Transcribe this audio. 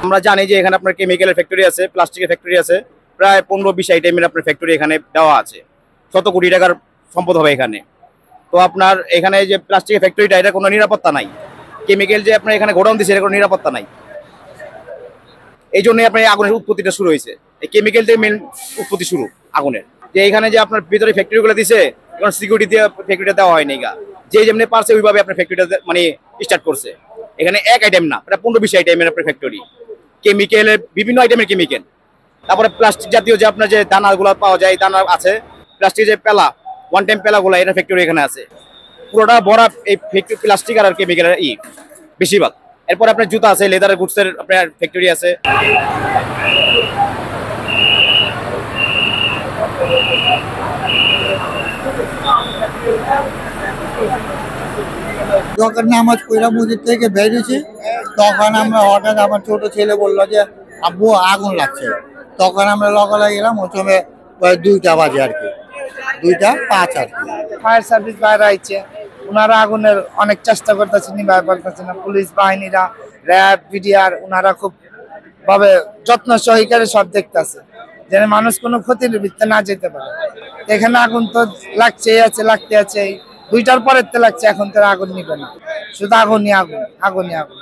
আমরা জানি যে এখানে আপনার কেমিক্যালের ফ্যাক্টরি আছে, প্লাস্টিকের ফ্যাক্টরি আছে, প্রায় 15-20 আইটেমের আপনার ফ্যাক্টরি এখানে দেওয়া আছে। শত কোটি টাকার সম্পদ হবে এখানে। তো আপনার এখানে যে প্লাস্টিকের ফ্যাক্টরিটা, এটা কোনো নিরাপত্তা নাই। কেমিক্যাল যে আপনার এখানে গোডাউন দিচ্ছে, এটা কোনো নিরাপত্তা নাই। এই জন্যই আপনার আগুনের উৎপত্তিটা শুরু হয়েছে। এই কেমিক্যাল থেকে মেন উৎপত্তি শুরু আগুনের। যে এখানে যে আপনার ভিতরে ফ্যাক্টরিগুলো দিছে, এখন সিকিউরিটি দিয়ে ফ্যাক্টরিটা দেওয়া হয়নি গা। যে যেমনি পারছে ওইভাবে আপনার ফ্যাক্টরিটা মানে স্টার্ট করছে। এখানে এক আইটেম না, প্রায় 15-20 আইটেমের আপনার ফ্যাক্টরি। কেমিক্যালের বিভিন্ন আইটেমের কেমিক্যাল। তারপরে প্লাস্টিক জাতীয় যে আপনার যে দানাগুলো পাওয়া যায়, দানা আছে, প্লাস্টিকের যে পেলা, ওয়ান টাইম পেলাগুলো, এটা ফ্যাক্টরি এখানে আছে। পুরোটা ভরা এই ফ্যাক্টরি প্লাস্টিক আর কেমিক্যালের বেশিরভাগ। এরপর আপনার জুতা আছে, লেদারের গুডসের আপনার ফ্যাক্টরি আছে। যখন নামাজ পড়া মসজিদ থেকে বেরিয়েছি, তখন আমরা হঠাৎ আমার ছোট ছেলে বললো যে আব্বু আগুন লাগছে। তখন আমরা লগালে গেলাম, ওই সময় 2টা বাজে আর কি, 2:05 আর কি। ফায়ার সার্ভিস বাইরে আইছে, ওনারা আগুনের অনেক চেষ্টা করতেছে, নিভাই পারতেছে না। পুলিশ বাহিনীরা, র্যাব, বিডিআর, ওনারা খুব ভাবে যত্ন সহকারে সব দেখতেছে, যেন মানুষ কোনো ক্ষতির ভিত্তিতে না যেতে পারে। এখানে আগুন তো লাগতেই আছে, লাগতে আছে। 2টার পরের তে লাগছে, এখন তো আগুন নিবে না, শুধু আগুনই আগুন, আগুনই আগুন।